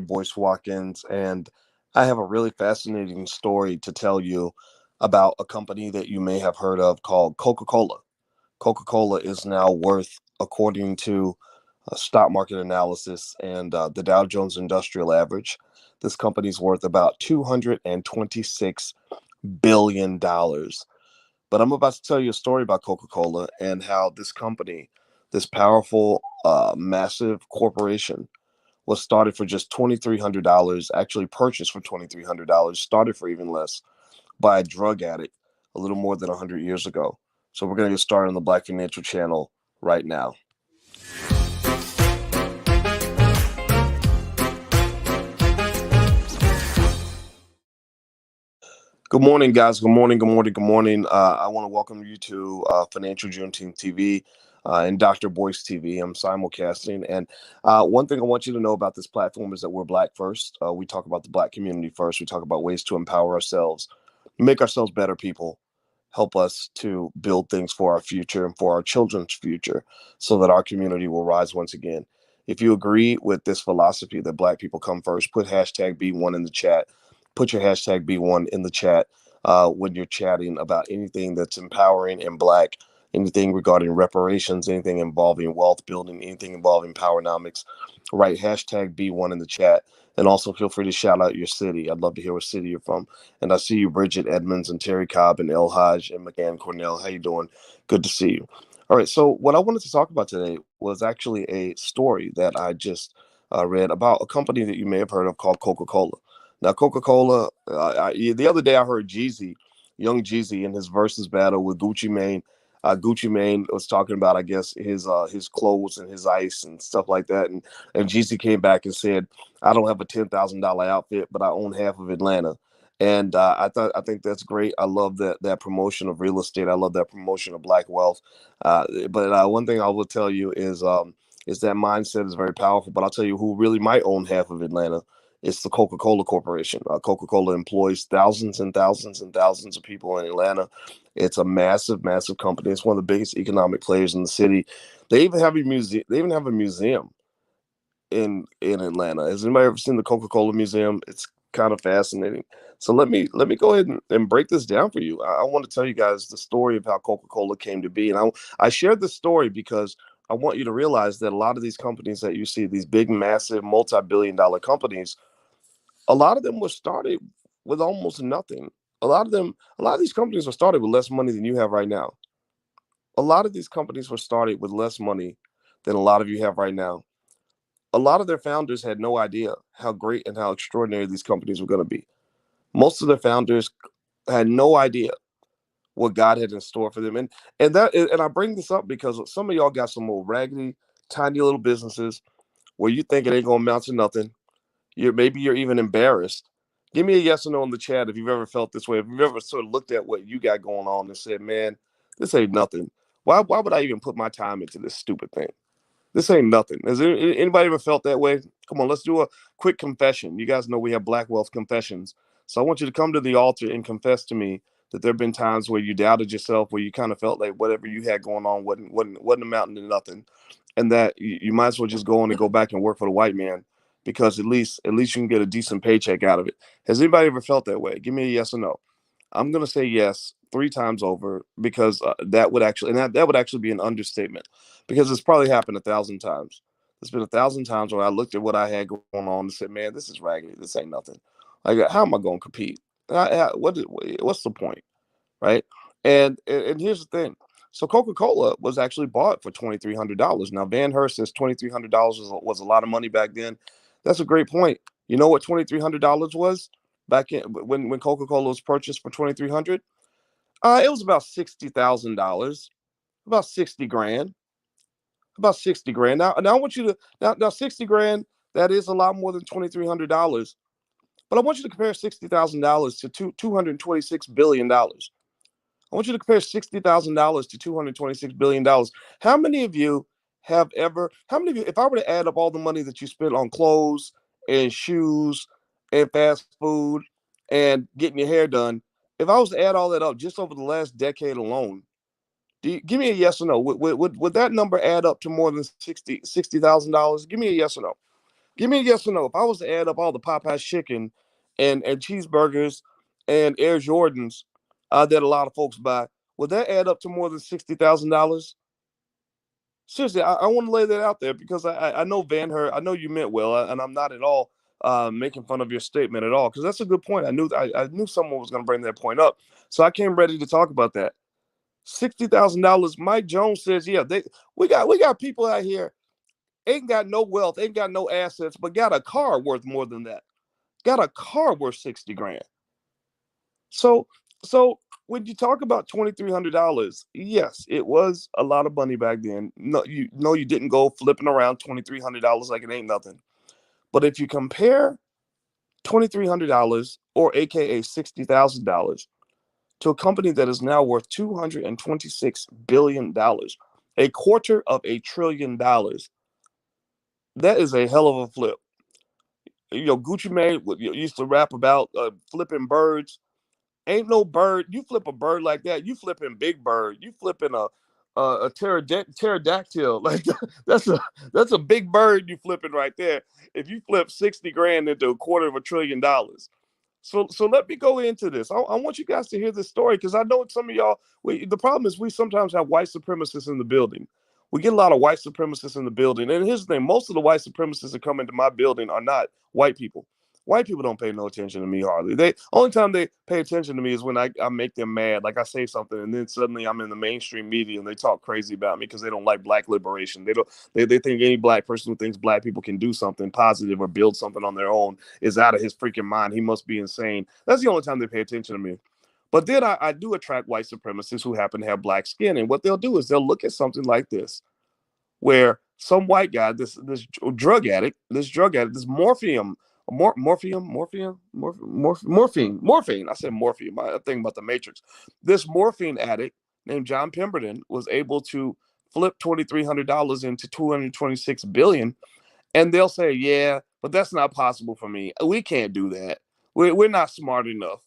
Boyce Watkins, and I have a really fascinating story to tell you about a company that you may have heard of called Coca Cola. Coca Cola is now worth, according to stock market analysis and the Dow Jones Industrial Average, this company's worth about $226 billion. Dollars. But I'm about to tell you a story about Coca Cola and how this company, this powerful, massive corporation, was started for just $2,300, actually purchased for $2,300, started for even less by a drug addict a little more than 100 years ago. So we're going to get started on the Black Financial Channel right now. Good morning, guys. Good morning. Good morning. Good morning. I want to welcome you to Financial Juneteenth TV and Dr. Boyce TV. I'm simulcasting. And one thing I want you to know about this platform is that we're Black first. We talk about the Black community first. We talk about ways to empower ourselves, make ourselves better people, help us to build things for our future and for our children's future so that our community will rise once again. If you agree with this philosophy that Black people come first, put hashtag B1 in the chat. Put your hashtag B1 in the chat when you're chatting about anything that's empowering and Black, anything regarding reparations, anything involving wealth building, anything involving powernomics. Write hashtag B1 in the chat. And also feel free to shout out your city. I'd love to hear what city you're from. And I see you, Bridget Edmonds and Terry Cobb and El Hodge and McCann Cornell. How you doing? Good to see you. All right. So what I wanted to talk about today was actually a story that I just read about a company that you may have heard of called Coca Cola. Now, Coca Cola. The other day I heard Jeezy, young Jeezy, in his versus battle with Gucci Mane. Gucci Mane was talking about, I guess, his clothes and his ice and stuff like that, and Jeezy came back and said, "I don't have a $10,000 outfit, but I own half of Atlanta." And I think that's great. I love that promotion of real estate. I love that promotion of Black wealth. But one thing I will tell you is that mindset is very powerful. But I'll tell you who really might own half of Atlanta. It's the Coca Cola Corporation. Coca Cola employs thousands and thousands and thousands of people in Atlanta. It's a massive, massive company. It's one of the biggest economic players in the city. They even have a museum. They even have a museum in Atlanta. Has anybody ever seen the Coca Cola Museum? It's kind of fascinating. So let me go ahead and break this down for you. I want to tell you guys the story of how Coca Cola came to be, and I shared this story because I want you to realize that a lot of these companies that you see, these big, massive, multi-billion-dollar companies, a lot of them were started with almost nothing. A lot of these companies were started with less money than you have right now. A lot of these companies were started with less money than a lot of you have right now. A lot of their founders had no idea how great and how extraordinary these companies were going to be. Most of the founders had no idea what God had in store for them. And I bring this up because some of y'all got some old raggedy, tiny little businesses where you think it ain't gonna amount to nothing. Maybe you're even embarrassed. Give me a yes or no in the chat if you've ever felt this way. If you've ever sort of looked at what you got going on and said, "Man, this ain't nothing. Why would I even put my time into this stupid thing? This ain't nothing." Has anybody ever felt that way? Come on, let's do a quick confession. You guys know we have Black Wealth Confessions. So I want you to come to the altar and confess to me that there have been times where you doubted yourself, where you kind of felt like whatever you had going on wasn't amounting to nothing, and that you might as well just go on and go back and work for the white man because at least you can get a decent paycheck out of it. Has anybody ever felt that way? Give me a yes or no. I'm going to say yes 3 times over because that would actually, and that would actually be an understatement because it's probably happened 1,000 times. There's been 1,000 times where I looked at what I had going on and said, "Man, this is raggedy. This ain't nothing. Like, how am I going to compete? What's the point?" Right? And here's the thing. So Coca-Cola was actually bought for $2,300. Now Van Hurst says $2,300 was a lot of money back then. That's a great point. You know what $2,300 was back in when Coca-Cola was purchased for 2,300? It was about $60,000, about 60 grand, about 60 grand. Now I want you to now 60 grand. That is a lot more than $2,300. But I want you to compare $60,000 to $226 billion. I want you to compare $60,000 to $226 billion. How many of you how many of you, if I were to add up all the money that you spent on clothes and shoes and fast food and getting your hair done, if I was to add all that up just over the last decade alone, give me a yes or no? Would that number add up to more than $60,000? Give me a yes or no. Give me a yes or no. If I was to add up all the Popeye's chicken and cheeseburgers and Air Jordans that a lot of folks buy, would that add up to more than $60,000? Seriously, I want to lay that out there because I know Van Her, I know you meant well, and I'm not at all making fun of your statement at all, because that's a good point. I knew someone was going to bring that point up, so I came ready to talk about that. $60,000. Mike Jones says, yeah, we got people out here ain't got no wealth, ain't got no assets, but got a car worth more than that. Got a car worth 60 grand. So so when you talk about $2,300, yes, it was a lot of money back then. No, you didn't go flipping around $2,300 like it ain't nothing. But if you compare $2,300, or AKA $60,000, to a company that is now worth $226 billion, a $250 billion, that is a hell of a flip. Gucci Mane used to rap about flipping birds. Ain't no bird. You flip a bird like that, you flipping big bird. You flipping a pterodactyl. Like that's a big bird you flipping right there. If you flip 60 grand into $250 billion. So let me go into this. I want you guys to hear this story because I know some of y'all. The problem is we sometimes have white supremacists in the building. We get a lot of white supremacists in the building, and here's the thing: most of the white supremacists that come into my building are not white people. White people don't pay no attention to me hardly. They only time they pay attention to me is when I make them mad. Like I say something, and then suddenly I'm in the mainstream media and they talk crazy about me because they don't like black liberation. They think any black person who thinks black people can do something positive or build something on their own is out of his freaking mind. He must be insane. That's the only time they pay attention to me. But then I do attract white supremacists who happen to have black skin. And what they'll do is they'll look at something like this, where some white guy, this drug addict, this morphine. I said morphine. I think about the Matrix. This morphine addict named John Pemberton was able to flip $2,300 into 226 billion. And they'll say, yeah, but that's not possible for me. We can't do that. We're not smart enough,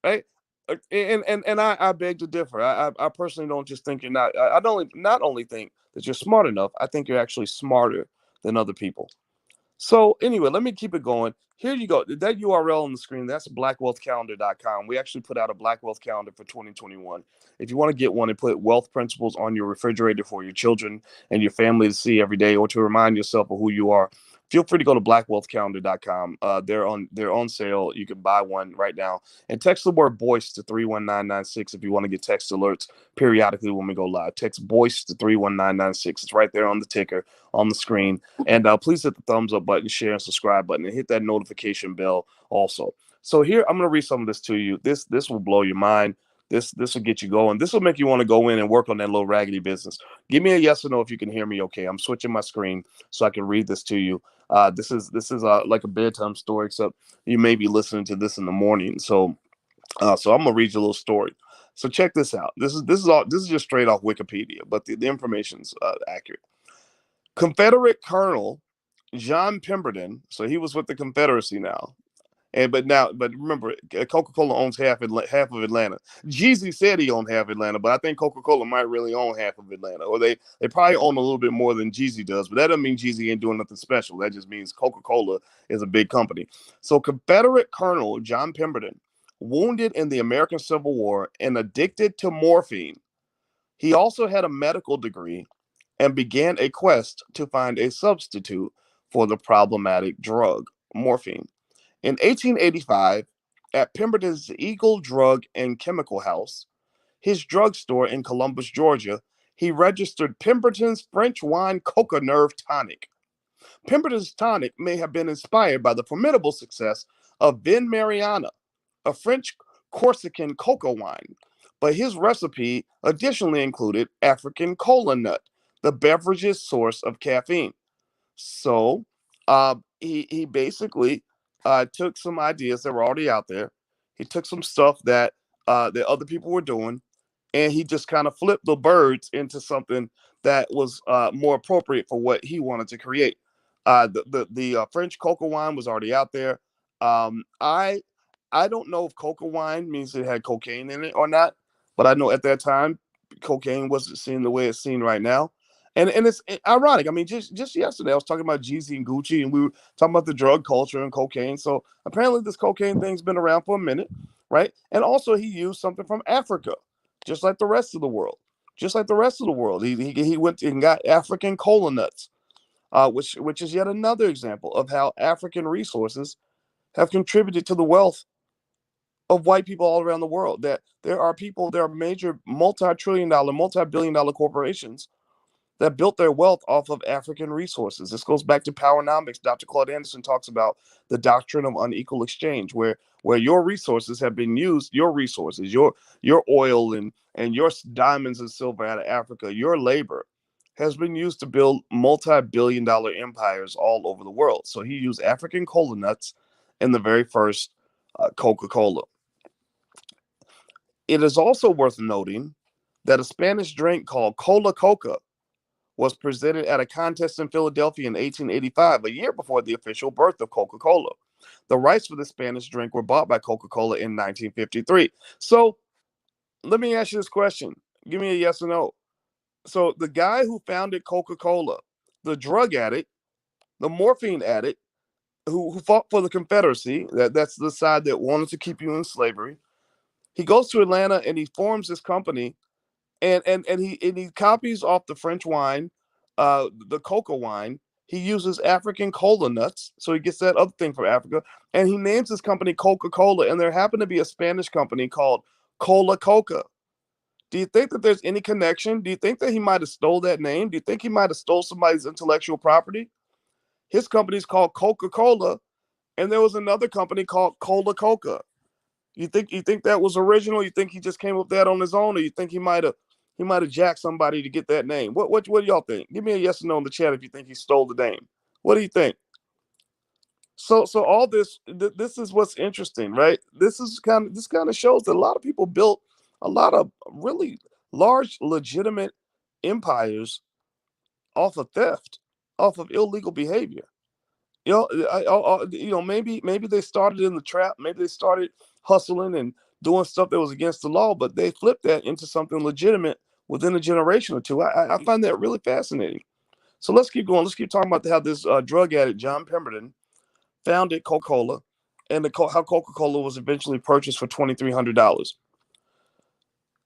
right? And I beg to differ. I personally don't just think you're not. I don't not only think that you're smart enough. I think you're actually smarter than other people. So anyway, let me keep it going. Here you go. That URL on the screen, that's blackwealthcalendar.com. We actually put out a Black Wealth Calendar for 2021. If you want to get one and put wealth principles on your refrigerator for your children and your family to see every day, or to remind yourself of who you are, feel free to go to blackwealthcalendar.com. They're on sale. You can buy one right now and text the word "Boyce" to 31996 if you want to get text alerts periodically when we go live. Text "Boyce" to 31996. It's right there on the ticker on the screen. And please hit the thumbs up button, share, and subscribe button, and hit that notification bell also. So here, I'm going to read some of this to you. This will blow your mind. This will get you going. This will make you want to go in and work on that little raggedy business. Give me a yes or no if you can hear me okay. I'm switching my screen so I can read this to you. This is like a bedtime story, except you may be listening to this in the morning. So I'm gonna read you a little story. So check this out. This is just straight off Wikipedia, but the information's accurate. Confederate Colonel John Pemberton. So he was with the Confederacy now. But remember, Coca Cola owns half of Atlanta. Jeezy said he owned half Atlanta, but I think Coca Cola might really own half of Atlanta, or they probably own a little bit more than Jeezy does. But that doesn't mean Jeezy ain't doing nothing special. That just means Coca Cola is a big company. So Confederate Colonel John Pemberton, wounded in the American Civil War and addicted to morphine, he also had a medical degree and began a quest to find a substitute for the problematic drug morphine. In 1885, at Pemberton's Eagle Drug and Chemical House, his drugstore in Columbus, Georgia, he registered Pemberton's French wine Coca Nerve tonic. Pemberton's tonic may have been inspired by the formidable success of Vin Mariana, a French Corsican cocoa wine, but his recipe additionally included African cola nut, the beverage's source of caffeine. So he basically took some ideas that were already out there. He took some stuff that other people were doing, and he just kind of flipped the birds into something that was more appropriate for what he wanted to create. The French cocoa wine was already out there. I don't know if cocoa wine means it had cocaine in it or not, but I know at that time cocaine wasn't seen the way it's seen right now. And it's ironic. I mean, just yesterday I was talking about Jeezy and Gucci, and we were talking about the drug culture and cocaine. So apparently this cocaine thing's been around for a minute, right? And also he used something from Africa, just like the rest of the world. Just like the rest of the world, he went and got African cola nuts, which is yet another example of how African resources have contributed to the wealth of white people all around the world. That there are major multi-trillion dollar, multi-billion dollar corporations that built their wealth off of African resources. This goes back to Powernomics. Dr. Claude Anderson talks about the doctrine of unequal exchange, where your resources have been used, your resources, your oil and your diamonds and silver out of Africa, your labor has been used to build multi-billion dollar empires all over the world. So he used African cola nuts in the very first Coca Cola. It is also worth noting that a Spanish drink called Cola Coca was presented at a contest in Philadelphia in 1885, a year before the official birth of Coca Cola. The rights for the Spanish drink were bought by Coca Cola in 1953. So let me ask you this question. Give me a yes or no. So the guy who founded Coca Cola, the drug addict, the morphine addict, who fought for the Confederacy, that's the side that wanted to keep you in slavery, he goes to Atlanta and he forms this company and he copies off the French wine, the coca wine. He uses African cola nuts, so he gets that other thing from Africa, and he names his company Coca Cola. And there happened to be a Spanish company called Cola Coca. Do you think that there's any connection? Do you think that he might have stole that name? Do you think he might have stole somebody's intellectual property? His company's called Coca Cola, and there was another company called Cola Coca. You think that was original? You think he just came up with that on his own, or you think he might have jacked somebody to get that name? What do y'all think? Give me a yes or no in the chat if you think he stole the name. What do you think? So all this is what's interesting, right? This kind of shows that a lot of people built a lot of really large legitimate empires off of theft, off of illegal behavior. Maybe they started in the trap. Maybe they started hustling and doing stuff that was against the law, but they flipped that into something legitimate within a generation or two. I find that really fascinating. So let's keep going. Let's keep talking about how this drug addict John Pemberton founded Coca-Cola, and how Coca-Cola was eventually purchased for $2,300.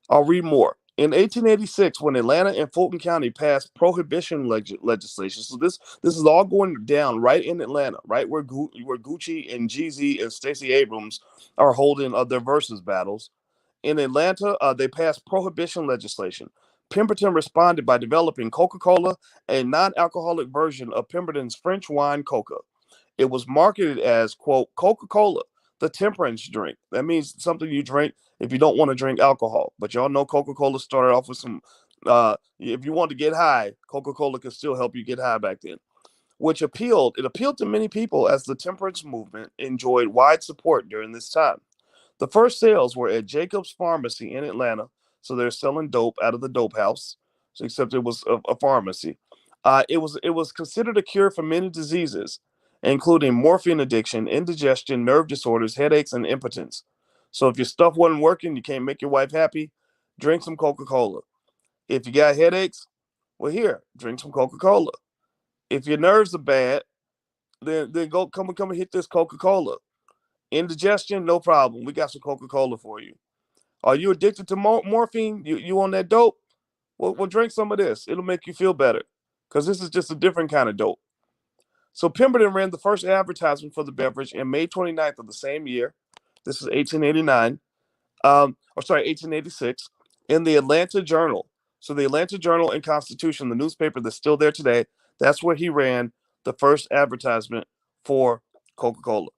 I'll read more. In 1886, when Atlanta and Fulton County passed prohibition legislation, so this is all going down right in Atlanta, right where Gucci and Jeezy and Stacey Abrams are holding their versus battles. In Atlanta, they passed prohibition legislation. Pemberton responded by developing Coca-Cola, a non-alcoholic version of Pemberton's French wine Coca. It was marketed as, quote, Coca-Cola, the temperance drink. That means something you drink if you don't want to drink alcohol. But y'all know Coca-Cola started off with some, if you want to get high, Coca-Cola could still help you get high back then, it appealed to many people as the temperance movement enjoyed wide support during this time. The first sales were at Jacob's Pharmacy in Atlanta, so they're selling dope out of the dope house, so except it was a pharmacy. It was considered a cure for many diseases, including morphine addiction, indigestion, nerve disorders, headaches, and impotence. So if your stuff wasn't working, you can't make your wife happy, drink some Coca Cola. If you got headaches, well, here, drink some Coca Cola. If your nerves are bad, then go come and hit this Coca Cola. Indigestion, no problem. We got some Coca Cola for you. Are you addicted to morphine? You on that dope? Well, drink some of this. It'll make you feel better, because this is just a different kind of dope. So Pemberton ran the first advertisement for the beverage in May 29th of the same year. This is 1889, or sorry, 1886, in the Atlanta Journal. So the Atlanta Journal and Constitution, the newspaper that's still there today, that's where he ran the first advertisement for Coca-Cola.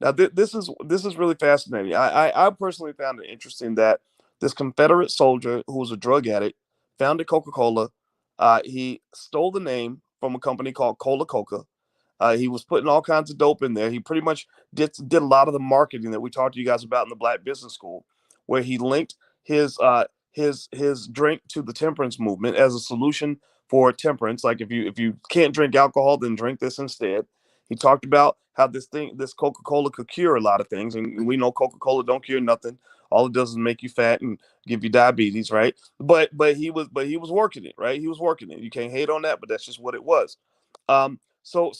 Now, this is really fascinating. I personally found it interesting that this Confederate soldier who was a drug addict founded Coca-Cola. He stole the name from a company called Cola Coca. He was putting all kinds of dope in there. He pretty much did a lot of the marketing that we talked to you guys about in the Black Business School, where he linked his drink to the temperance movement as a solution for temperance. Like if you can't drink alcohol, then drink this instead. He talked about how this Coca Cola could cure a lot of things, and we know Coca Cola don't cure nothing. All it does is make you fat and give you diabetes, right? But he was working it, right? He was working it. You can't hate on that, but that's just what it was. So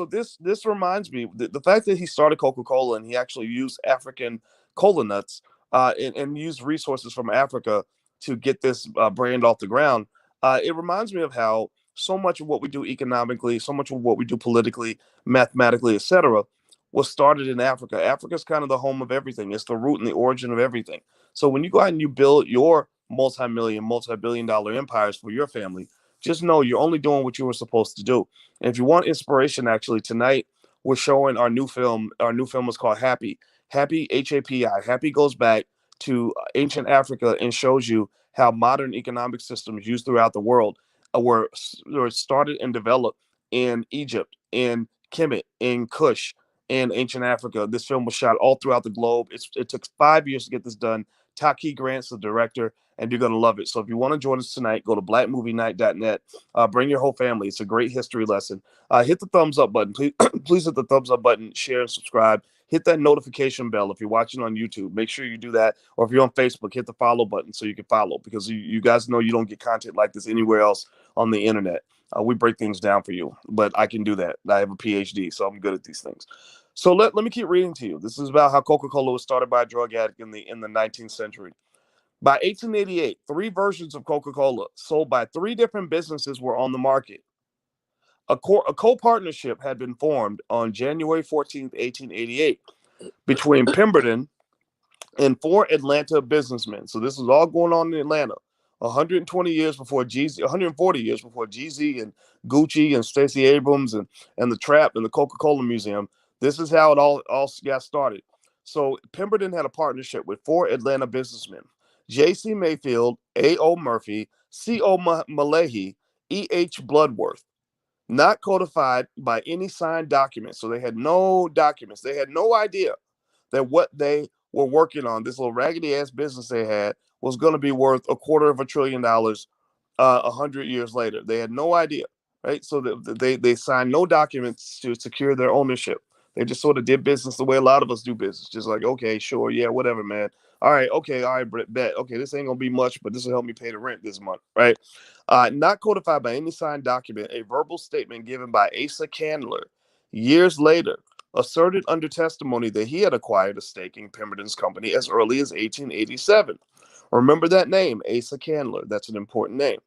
this reminds me the fact that he started Coca Cola and he actually used African cola nuts and used resources from Africa to get this brand off the ground. It reminds me of how so much of what we do economically, so much of what we do politically, mathematically, etc., was started in Africa. Africa's kind of the home of everything. It's the root and the origin of everything. So when you go out and you build your multi-million, multi-billion-dollar empires for your family, just know you're only doing what you were supposed to do. And if you want inspiration, actually, tonight we're showing our new film. Our new film is called Happy. Happy, HAPI. Happy goes back to ancient Africa and shows you how modern economic systems used throughout the world were started and developed in Egypt, in Kemet, in Kush, in ancient Africa. This film was shot all throughout the globe. It took 5 years to get this done. Taki Grant's the director, and you're going to love it. So if you want to join us tonight, go to blackmovienight.net. Bring your whole family. It's a great history lesson. Hit the thumbs up button. Please, please hit the thumbs up button, share and subscribe. Hit that notification bell if you're watching on YouTube. Make sure you do that. Or if you're on Facebook, hit the follow button so you can follow, because you guys know you don't get content like this anywhere else on the internet. We break things down for you, but I can do that. I have a PhD, so I'm good at these things. So let me keep reading to you. This is about how Coca Cola was started by a drug addict in the 19th century. By 1888, three versions of Coca Cola sold by three different businesses were on the market. A co-partnership had been formed on January 14th, 1888, between Pemberton and four Atlanta businessmen. So this is all going on in Atlanta. 120 years before Jeezy, 140 years before Jeezy and Gucci and Stacey Abrams and the Trap and the Coca-Cola Museum. This is how it all got started. So Pemberton had a partnership with four Atlanta businessmen: J.C. Mayfield, A.O. Murphy, C.O. Malahy, E.H. Bloodworth, not codified by any signed documents. So they had no documents. They had no idea that what they were working on, this little raggedy ass business they had, was going to be worth $250 billion 100 years later. They had no idea, right? So they signed no documents to secure their ownership. They just sort of did business the way a lot of us do business, just like, okay, sure, yeah, whatever, man. All right, okay, all right, bet. Okay, this ain't gonna be much, but this will help me pay the rent this month, right? Not codified by any signed document, a verbal statement given by Asa Candler years later asserted under testimony that he had acquired a stake in Pemberton's company as early as 1887. Remember that name, Asa Candler. That's an important name.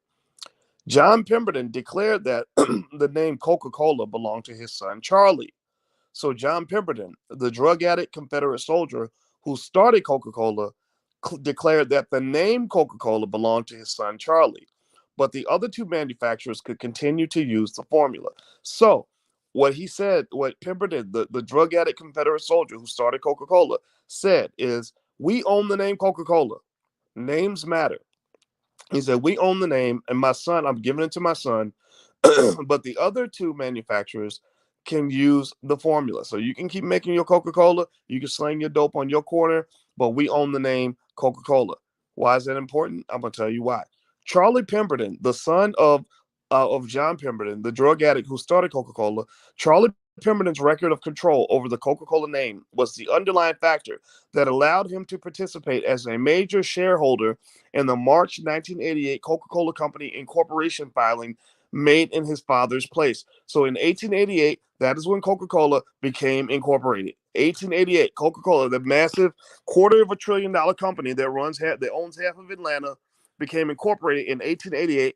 John Pemberton declared that the name Coca Cola belonged to his son Charlie. So John Pemberton, the drug addict Confederate soldier who started Coca Cola, declared that the name Coca Cola belonged to his son Charlie, but the other two manufacturers could continue to use the formula. So what he said, what Pemberton, the drug addict Confederate soldier who started Coca Cola, said is, "We own the name Coca Cola. Names matter." He said, "We own the name, and my son, I'm giving it to my son, but the other two manufacturers can use the formula. So you can keep making your Coca-Cola, you can slang your dope on your corner, but we own the name Coca-Cola." Why is that important? I'm gonna tell you why. Charlie Pemberton, the son of John Pemberton, the drug addict who started Coca-Cola, Charlie Pemberton's record of control over the Coca-Cola name was the underlying factor that allowed him to participate as a major shareholder in the March 1988 Coca-Cola Company incorporation filing made in his father's place. So in 1888, that is when Coca-Cola became incorporated. 1888, Coca-Cola, the massive $250 billion company that owns half of Atlanta, became incorporated in 1888.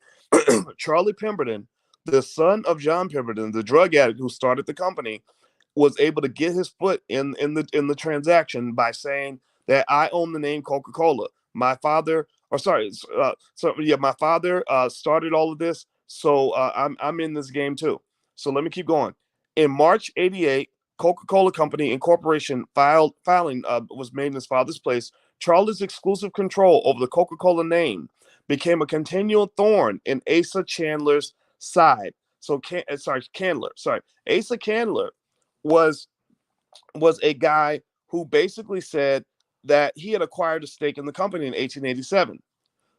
Charlie Pemberton, the son of John Pemberton, the drug addict who started the company, was able to get his foot in the transaction by saying that I own the name Coca-Cola. My father, or sorry, my father started all of this, so I'm in this game too. So let me keep going. In March '88, Coca-Cola Company Incorporation filing was made in his father's place. Charlie's exclusive control over the Coca-Cola name became a continual thorn in Asa Candler's side. So, Candler. Sorry, Asa Candler was a guy who basically said that he had acquired a stake in the company in 1887.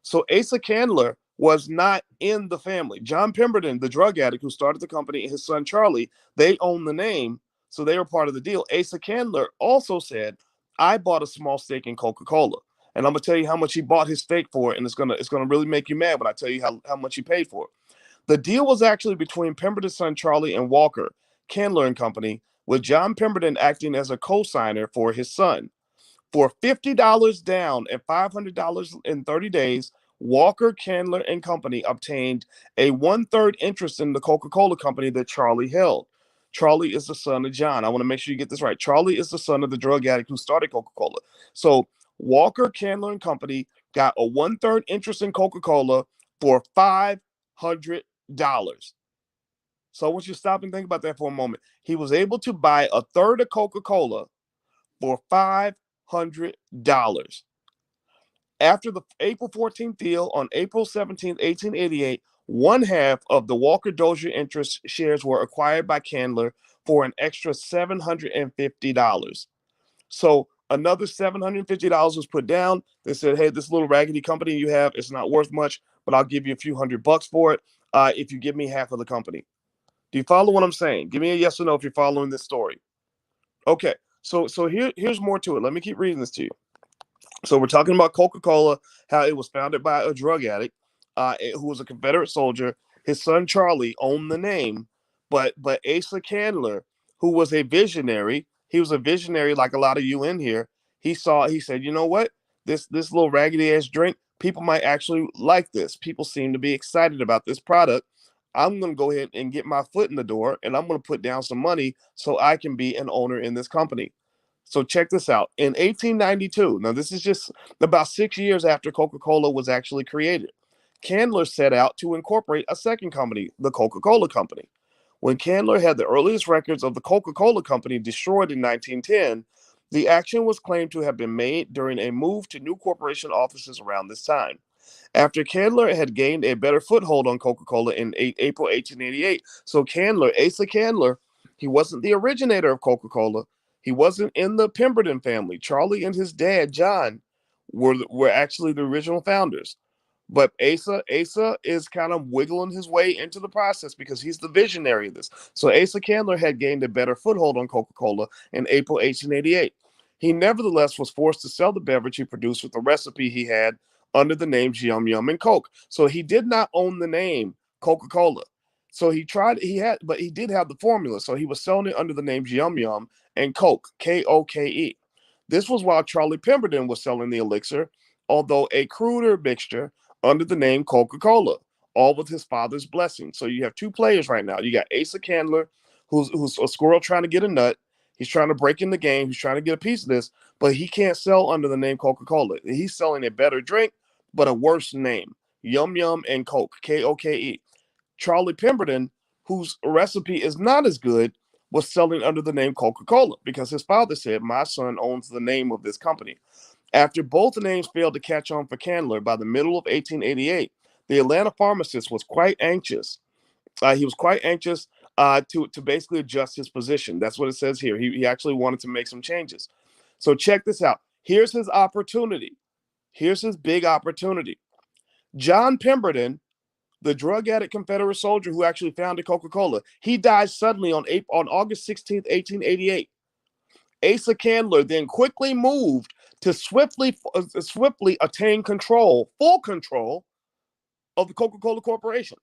So Asa Candler was not in the family. John Pemberton, the drug addict who started the company, and his son Charlie, they own the name, so they were part of the deal. Asa Candler also said, I bought a small stake in Coca-Cola. And I'm gonna tell you how much he bought his steak for, and it's gonna really make you mad when I tell you how much he paid for it. The deal was actually between Pemberton's son Charlie and Walker Candler and Company, with John Pemberton acting as a co-signer for his son. For $50 down and $500 in 30 days, Walker, Candler, and Company obtained a one-third interest in the Coca Cola company that Charlie held. Charlie is the son of John. I want to make sure you get this right. Charlie is the son of the drug addict who started Coca Cola. So Walker, Candler, and Company got a one-third interest in Coca Cola for $500. So I want you to stop and think about that for a moment. He was able to buy a third of Coca Cola for $500. After the April 14th deal on April 17th, 1888, one half of the Walker Dozier interest shares were acquired by Candler for an extra $750. So another $750 was put down. They said, hey, this little raggedy company you have, it's not worth much, but I'll give you a few $100 for it if you give me half of the company. Do you follow what I'm saying? Give me a yes or no if you're following this story. Okay, so here's more to it. Let me keep reading this to you. So we're talking about Coca-Cola, how it was founded by a drug addict who was a Confederate soldier. His son Charlie owned the name, but Asa Candler, who was a visionary, he was a visionary like a lot of you in here. He said, you know what? This little raggedy ass drink, people might actually like this. People seem to be excited about this product. I'm going to go ahead and get my foot in the door, and I'm going to put down some money so I can be an owner in this company. So check this out. In 1892, now this is just about 6 years after Coca-Cola was actually created, Candler set out to incorporate a second company, the Coca-Cola Company. When Candler had the earliest records of the Coca-Cola Company destroyed in 1910, the action was claimed to have been made during a move to new corporation offices around this time. After Candler had gained a better foothold on Coca-Cola in April 1888, so Asa Candler, he wasn't the originator of Coca-Cola. He wasn't in the Pemberton family. Charlie and his dad, John, were actually the original founders. But Asa is kind of wiggling his way into the process because he's the visionary of this. So Asa Candler had gained a better foothold on Coca-Cola in April 1888. He nevertheless was forced to sell the beverage he produced with the recipe he had under the names Yum Yum and Coke. So he did not own the name Coca-Cola. So but he did have the formula. So he was selling it under the names Yum Yum and Coke, Koke. This was while Charlie Pemberton was selling the elixir, although a cruder mixture, under the name Coca-Cola, all with his father's blessing. So you have two players right now. You got Asa Candler, who's a squirrel trying to get a nut. He's trying to break in the game. He's trying to get a piece of this, but he can't sell under the name Coca-Cola. He's selling a better drink, but a worse name, Yum Yum and Coke, Koke. Charlie Pemberton, whose recipe is not as good, was selling under the name Coca-Cola because his father said, my son owns the name of this company. After both names failed to catch on for Candler by the middle of 1888, the Atlanta pharmacist was quite anxious. He was quite anxious to basically adjust his position. That's what it says here. He actually wanted to make some changes. So check this out. Here's his opportunity. Here's his big opportunity. John Pemberton, the drug addict Confederate soldier who actually founded Coca-Cola, he died suddenly on August 16th, 1888. Asa Candler then quickly moved to swiftly attain full control of the Coca-Cola Corporation.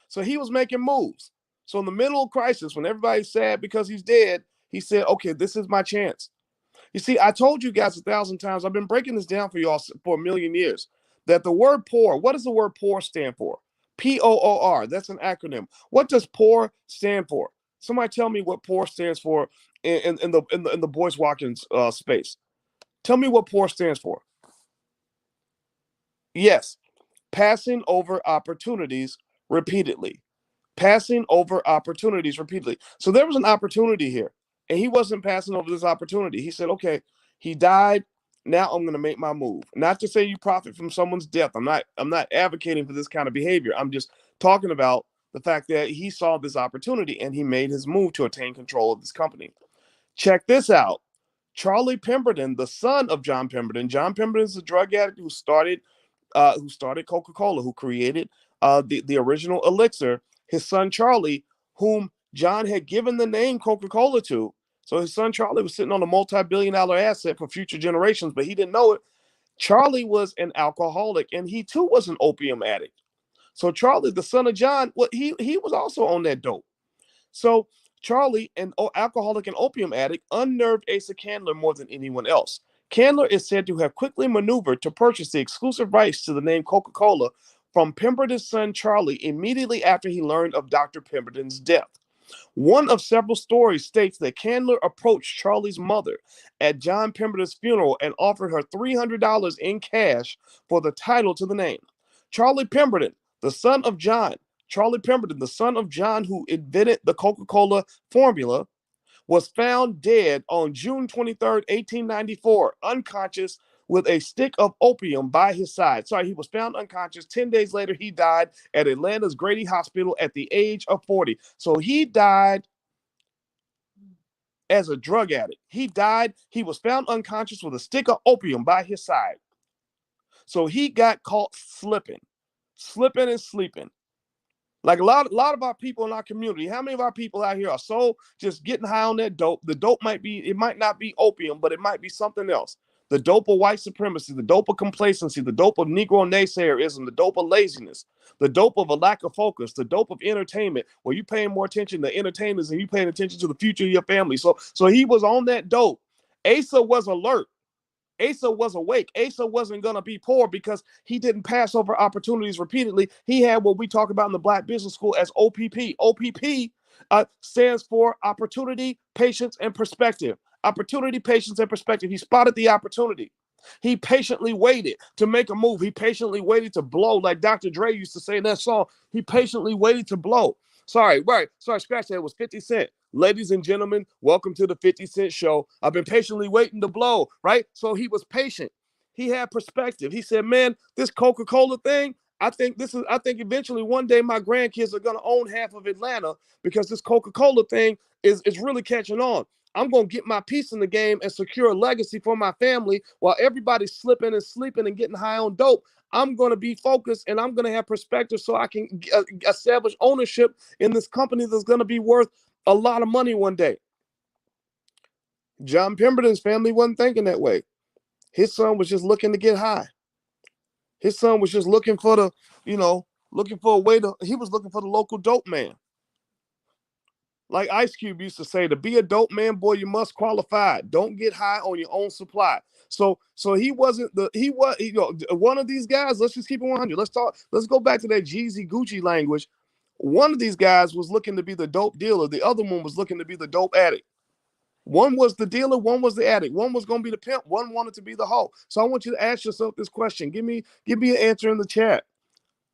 So he was making moves. So in the middle of crisis, when everybody's sad because he's dead, he said, okay, this is my chance. You see, I told you guys 1,000 times, I've been breaking this down for y'all for a million years, that the word poor, what does the word poor stand for? POOR, that's an acronym. What does poor stand for? Somebody tell me what poor stands for in the Boyce Watkins space. Tell me what poor stands for. Yes, passing over opportunities repeatedly. Passing over opportunities repeatedly. So there was an opportunity here, and he wasn't passing over this opportunity. He said, okay, he died. Now I'm going to make my move. Not to say you profit from someone's death. I'm not advocating for this kind of behavior. I'm just talking about the fact that he saw this opportunity and he made his move to attain control of this company. Check this out. Charlie Pemberton, the son of John Pemberton. John Pemberton is a drug addict who started Coca-Cola, who created the original elixir. His son Charlie, whom John had given the name Coca-Cola to. So his son Charlie was sitting on a multi-billion-dollar asset for future generations, but he didn't know it. Charlie was an alcoholic, and he too was an opium addict. So Charlie, the son of John, he was also on that dope. So Charlie, an alcoholic and opium addict, unnerved Asa Candler more than anyone else. Candler is said to have quickly maneuvered to purchase the exclusive rights to the name Coca Cola from Pemberton's son Charlie immediately after he learned of Dr. Pemberton's death. One of several stories states that Candler approached Charlie's mother at John Pemberton's funeral and offered her $300 in cash for the title to the name. Charlie Pemberton, the son of John, Charlie Pemberton, the son of John who invented the Coca Cola formula, was found dead on June 23rd, 1894, unconscious with a stick of opium by his side. Sorry, he was found unconscious. 10 days later, he died at Atlanta's Grady Hospital at the age of 40. So he died as a drug addict. He was found unconscious with a stick of opium by his side. So he got caught slipping and sleeping. Like a lot of our people in our community, how many of our people out here are so just getting high on that dope? The dope it might not be opium, but it might be something else. The dope of white supremacy, the dope of complacency, the dope of Negro naysayerism, the dope of laziness, the dope of a lack of focus, the dope of entertainment, where you paying more attention to entertainers and you paying attention to the future of your family. So he was on that dope. Asa was alert. Asa was awake. Asa wasn't going to be poor because he didn't pass over opportunities repeatedly. He had what we talk about in the Black Business School as OPP. OPP stands for opportunity, patience, and perspective. Opportunity, patience, and perspective. He spotted the opportunity. He patiently waited to make a move. He patiently waited to blow, like Dr. Dre used to say in that song. He patiently waited to blow. Sorry, scratch that. It was 50 Cent. Ladies and gentlemen, welcome to the 50 Cent Show. I've been patiently waiting to blow, right? So he was patient. He had perspective. He said, man, this Coca-Cola thing, I think eventually one day my grandkids are going to own half of Atlanta because this Coca-Cola thing is really catching on. I'm going to get my piece in the game and secure a legacy for my family while everybody's slipping and sleeping and getting high on dope. I'm going to be focused and I'm going to have perspective so I can establish ownership in this company that's going to be worth a lot of money one day. John Pemberton's family wasn't thinking that way. His son was just looking to get high. His son was just looking for looking for a way he was looking for the local dope man. Like Ice Cube used to say, to be a dope man, boy, you must qualify. Don't get high on your own supply. So he wasn't one of these guys. Let's just keep it 100. Let's go back to that Jeezy Gucci language. One of these guys was looking to be the dope dealer. The other one was looking to be the dope addict. One was the dealer, one was the addict. One was going to be the pimp, one wanted to be the hoe. So I want you to ask yourself this question. Give me an answer in the chat.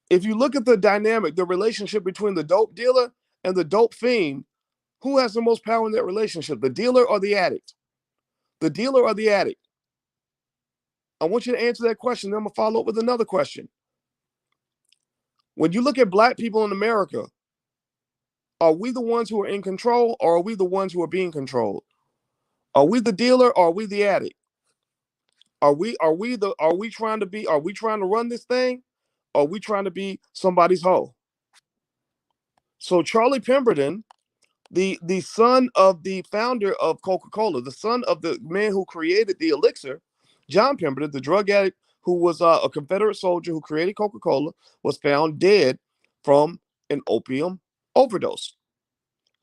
If you look at the dynamic, the relationship between the dope dealer and the dope fiend, who has the most power in that relationship, the dealer or the addict? The dealer or the addict? I want you to answer that question. Then I'm going to follow up with another question. When you look at black people in America, are we the ones who are in control or are we the ones who are being controlled? Are we the dealer or are we the addict? Are we trying to run this thing? Or are we trying to be somebody's hoe? So Charlie Pemberton, the son of the founder of Coca Cola, the son of the man who created the elixir, John Pemberton, the drug addict who was a Confederate soldier who created Coca Cola, was found dead from an opium overdose.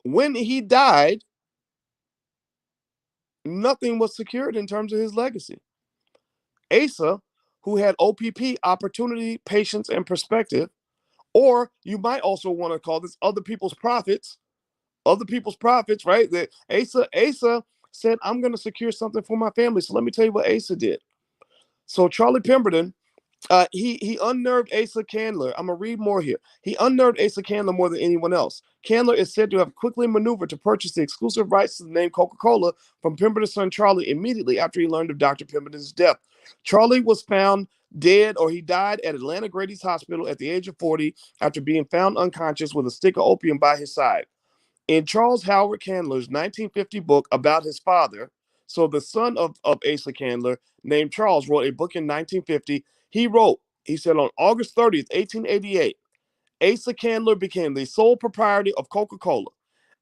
When he died, nothing was secured in terms of his legacy. Asa, who had OPP, opportunity, patience, and perspective, or you might also want to call this other people's profits, right? That Asa said, I'm going to secure something for my family. So let me tell you what Asa did. So Charlie Pemberton, he unnerved Asa Candler. I'm going to read more here. He unnerved Asa Candler more than anyone else. Candler is said to have quickly maneuvered to purchase the exclusive rights to the name Coca Cola from Pemberton's son Charlie immediately after he learned of Dr. Pemberton's death. Charlie was found dead, or he died at Atlanta Grady's Hospital at the age of 40 after being found unconscious with a stick of opium by his side. In Charles Howard Candler's 1950 book about his father, so the son of Asa Candler, named Charles, wrote a book in 1950. He said on August 30th, 1888, Asa Candler became the sole proprietor of Coca Cola,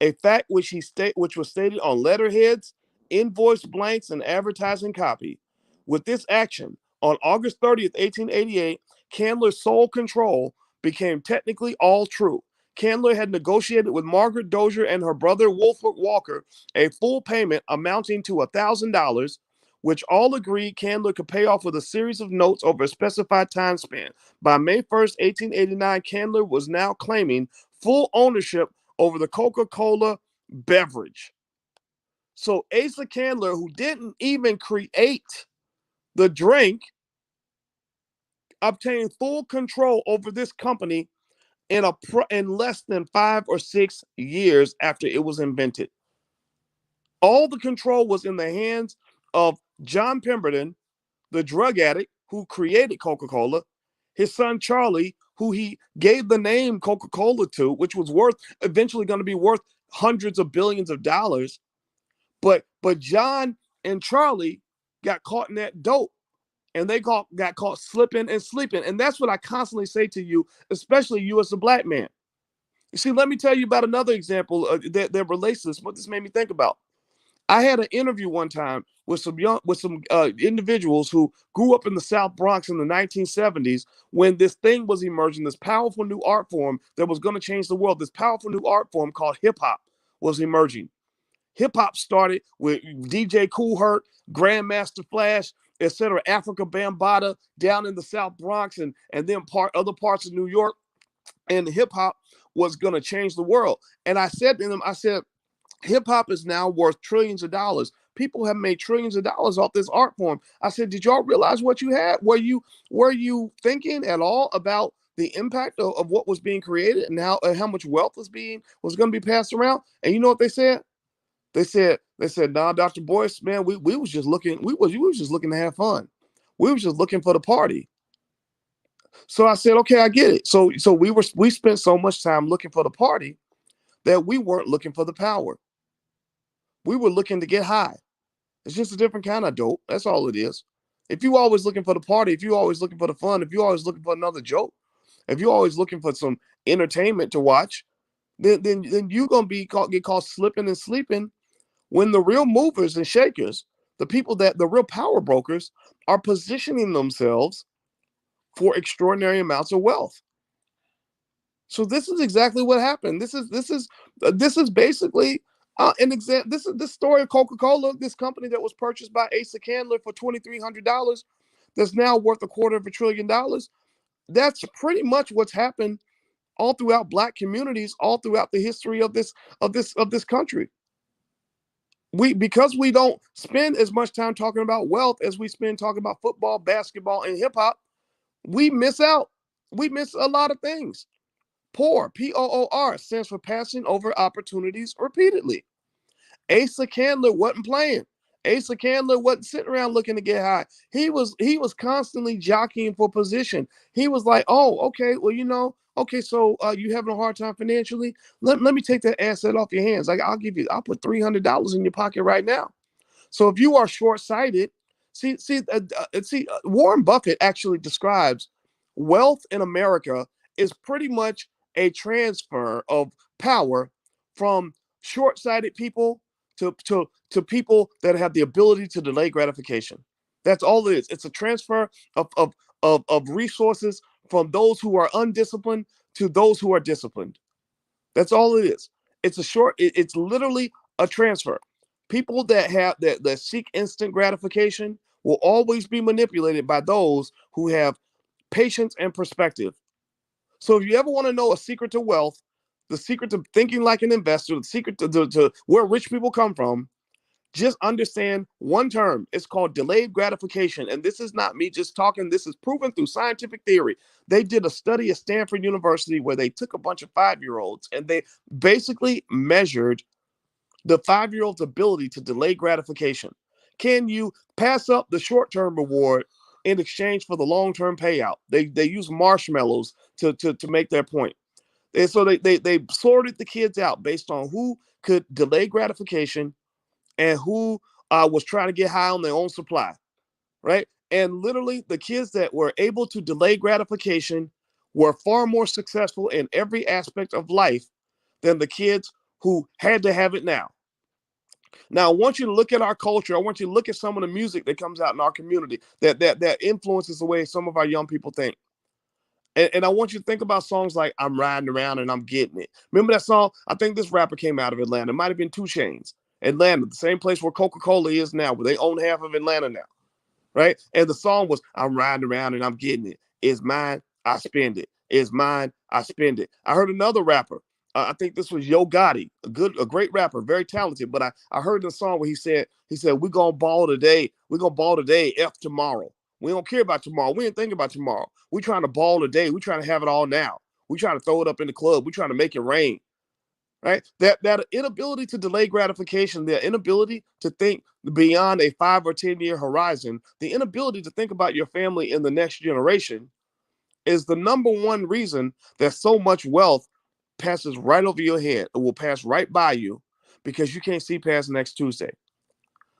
a fact which was stated on letterheads, invoice blanks, and advertising copy. With this action, On August 30th, 1888, Candler's sole control became technically all true. Candler had negotiated with Margaret Dozier and her brother Wolfert Walker a full payment amounting to $1,000, which all agreed Candler could pay off with a series of notes over a specified time span. By May 1st, 1889, Candler was now claiming full ownership over the Coca Cola beverage. So Asa Candler, who didn't even create the drink, obtained full control over this company in less than 5 or 6 years after it was invented. All the control was in the hands of John Pemberton, the drug addict who created Coca Cola, his son Charlie, who he gave the name Coca Cola to, which was eventually going to be worth hundreds of billions of dollars. But John and Charlie got caught in that dope, and they got caught slipping and sleeping. And that's what I constantly say to you, especially you as a black man. You see, let me tell you about another example that relates to this. What this made me think about. I had an interview one time with some individuals who grew up in the South Bronx in the 1970s when this thing was emerging, this powerful new art form that was going to change the world. This powerful new art form called hip hop was emerging. Hip hop started with DJ Kool Herc, Grandmaster Flash, etc., Africa Bambaataa down in the South Bronx and then other parts of New York. And hip hop was going to change the world. And I said to them, hip hop is now worth trillions of dollars. People have made trillions of dollars off this art form. I said, did y'all realize what you had? Were you thinking at all about the impact of what was being created and how much wealth was going to be passed around? And you know what they said? They said, nah, Dr. Boyce, man, we was just looking, we was just looking to have fun. We was just looking for the party. So I said, okay, I get it. So we spent so much time looking for the party that we weren't looking for the power. We were looking to get high. It's just a different kind of dope. That's all it is. If you always looking for the party, if you always looking for the fun, if you always looking for another joke, if you always looking for some entertainment to watch, then you're gonna get caught slipping and sleeping when the real movers and shakers, the real power brokers, are positioning themselves for extraordinary amounts of wealth. So this is exactly what happened. This is basically an example. This is the story of Coca Cola, this company that was purchased by Asa Candler for $2,300, that's now worth $250 billion. That's pretty much what's happened all throughout Black communities, all throughout the history of this country. Because we don't spend as much time talking about wealth as we spend talking about football, basketball, and hip hop, we miss out. We miss a lot of things. Poor, P-O-O-R, stands for passing over opportunities repeatedly. Asa Candler wasn't playing. Asa Candler wasn't sitting around looking to get high. He was constantly jockeying for position. He was like, oh, okay, well, okay, so you having a hard time financially? Let me take that asset off your hands. I'll put $300 in your pocket right now. So if you are short-sighted, see, Warren Buffett actually describes wealth in America is pretty much a transfer of power from short-sighted people to people that have the ability to delay gratification. That's all it is. It's a transfer of resources from those who are undisciplined to those who are disciplined. That's all it is. It's literally a transfer. People that seek instant gratification will always be manipulated by those who have patience and perspective. So if you ever want to know a secret to wealth, the secret to thinking like an investor, the secret to where rich people come from, just understand one term. It's called delayed gratification. And this is not me just talking. This is proven through scientific theory. They did a study at Stanford University where they took a bunch of 5-year-olds and they basically measured the 5-year-old's ability to delay gratification. Can you pass up the short-term reward in exchange for the long-term payout? They use marshmallows to make their point. And so they sorted the kids out based on who could delay gratification and who was trying to get high on their own supply, right? And literally the kids that were able to delay gratification were far more successful in every aspect of life than the kids who had to have it now. Now, I want you to look at our culture. I want you to look at some of the music that comes out in our community that influences the way some of our young people think. And I want you to think about songs like "I'm Riding Around and I'm Getting It." Remember that song? I think this rapper came out of Atlanta. It might have been Two Chainz. Atlanta, the same place where Coca Cola is now, where they own half of Atlanta now, right? And the song was "I'm riding around and I'm getting it. It's mine, I spend it. It's mine, I spend it." I heard another rapper. I think this was Yo Gotti, a great rapper, very talented. But I heard the song where he said, "We're gonna ball today. We're gonna ball today. F tomorrow. We don't care about tomorrow. We ain't thinking about tomorrow. We trying to ball today. We trying to have it all now. We trying to throw it up in the club. We trying to make it rain." Right? That inability to delay gratification, the inability to think beyond a 5 or 10 year horizon, the inability to think about your family in the next generation is the number one reason that so much wealth passes right over your head. It will pass right by you because you can't see past next Tuesday.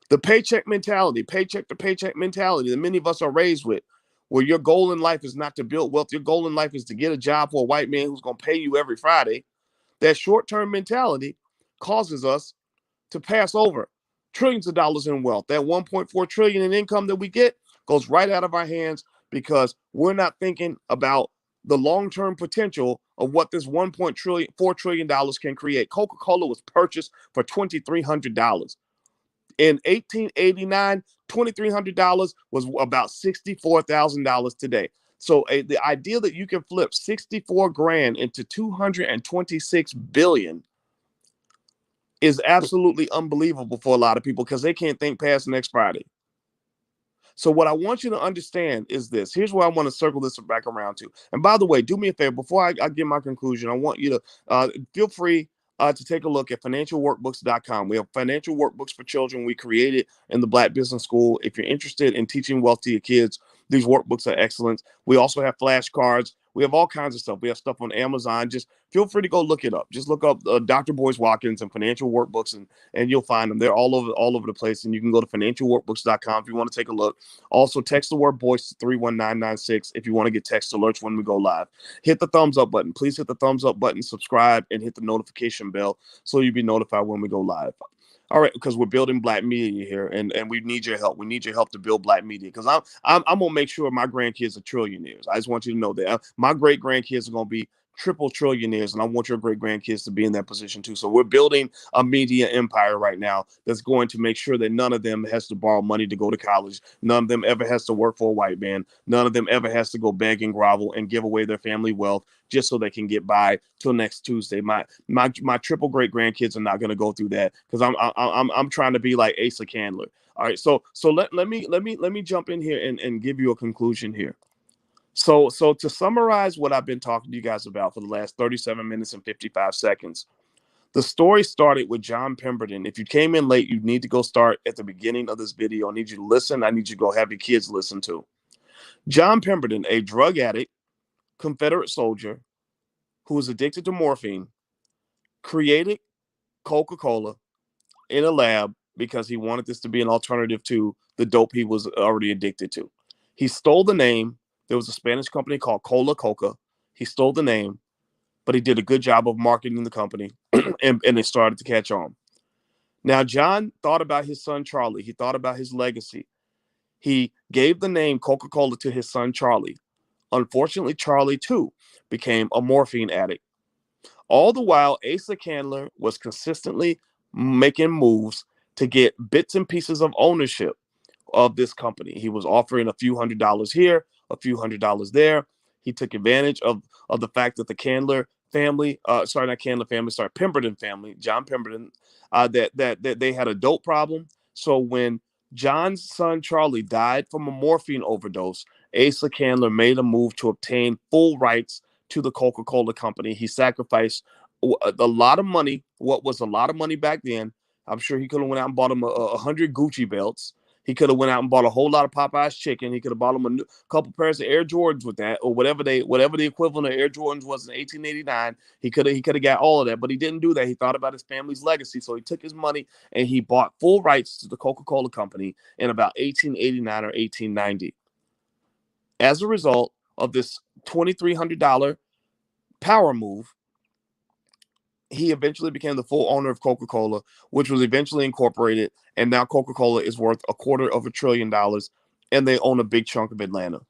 The paycheck mentality, paycheck to paycheck mentality that many of us are raised with, where your goal in life is not to build wealth, your goal in life is to get a job for a white man who's going to pay you every Friday. That short-term mentality causes us to pass over trillions of dollars in wealth. That 1.4 trillion in income that we get goes right out of our hands because we're not thinking about the long-term potential of what this 1.4 trillion dollars can create. Coca Cola was purchased for $2,300. In 1889, $2,300 was about $64,000 today. So the idea that you can flip 64 grand into 226 billion is absolutely unbelievable for a lot of people because they can't think past next Friday. So what I want you to understand is this. Here's where I want to circle this back around to. And by the way, do me a favor before I give my conclusion. I want you to feel free to take a look at financialworkbooks.com. We have financial workbooks for children we created in the Black Business School. If you're interested in teaching wealth to your kids, these workbooks are excellent. We also have flashcards. We have all kinds of stuff. We have stuff on Amazon. Just feel free to go look it up. Just look up Dr. Boyce Watkins and financial workbooks, and you'll find them. They're all over the place. And you can go to financialworkbooks.com if you want to take a look. Also, text the word Boyce to 31996 if you want to get text alerts when we go live. Hit the thumbs up button. Please hit the thumbs up button, subscribe, and hit the notification bell so you'll be notified when we go live. All right, because we're building Black media here, and we need your help. We need your help to build Black media because I'm gonna make sure my grandkids are trillionaires. I just want you to know that my great grandkids are gonna be triple trillionaires, and I want your great grandkids to be in that position too. So we're building a media empire right now that's going to make sure that none of them has to borrow money to go to college. None of them ever has to work for a white man. None of them ever has to go beg and grovel and give away their family wealth just so they can get by till next Tuesday. My triple great grandkids are not going to go through that because I'm trying to be like Asa Candler. All right, so let me jump in here and give you a conclusion here. So to summarize what I've been talking to you guys about for the last 37 minutes and 55 seconds, the story started with John Pemberton. If you came in late, you need to go start at the beginning of this video. I need you to listen. I need you to go have your kids listen to. John Pemberton, a drug addict, Confederate soldier who was addicted to morphine, created Coca Cola in a lab because he wanted this to be an alternative to the dope he was already addicted to. He stole the name. There was a Spanish company called Coca. He stole the name, but he did a good job of marketing the company, and it started to catch on. Now, John thought about his son, Charlie. He thought about his legacy. He gave the name Coca-Cola to his son, Charlie. Unfortunately, Charlie, too, became a morphine addict. All the while, Asa Candler was consistently making moves to get bits and pieces of ownership of this company. He was offering a few $100s here, a few $100s there. He took advantage of the fact that the Candler family, not Candler family, Pemberton family, John Pemberton, that they had a dope problem. So when John's son Charlie died from a morphine overdose, Asa Candler made a move to obtain full rights to the Coca-Cola company. He sacrificed a lot of money, what was a lot of money back then. I'm sure he could have went out and bought him 100 Gucci belts. He could have went out and bought a whole lot of Popeye's chicken. He could have bought him a couple pairs of Air Jordans with that, or whatever the equivalent of Air Jordans was in 1889. He could have got all of that, but he didn't do that. He thought about his family's legacy, so he took his money and he bought full rights to the Coca-Cola company in about 1889 or 1890. As a result, of this $2,300 power move, he eventually became the full owner of Coca Cola, which was eventually incorporated. And now Coca Cola is worth $250 billion, and they own a big chunk of Atlanta.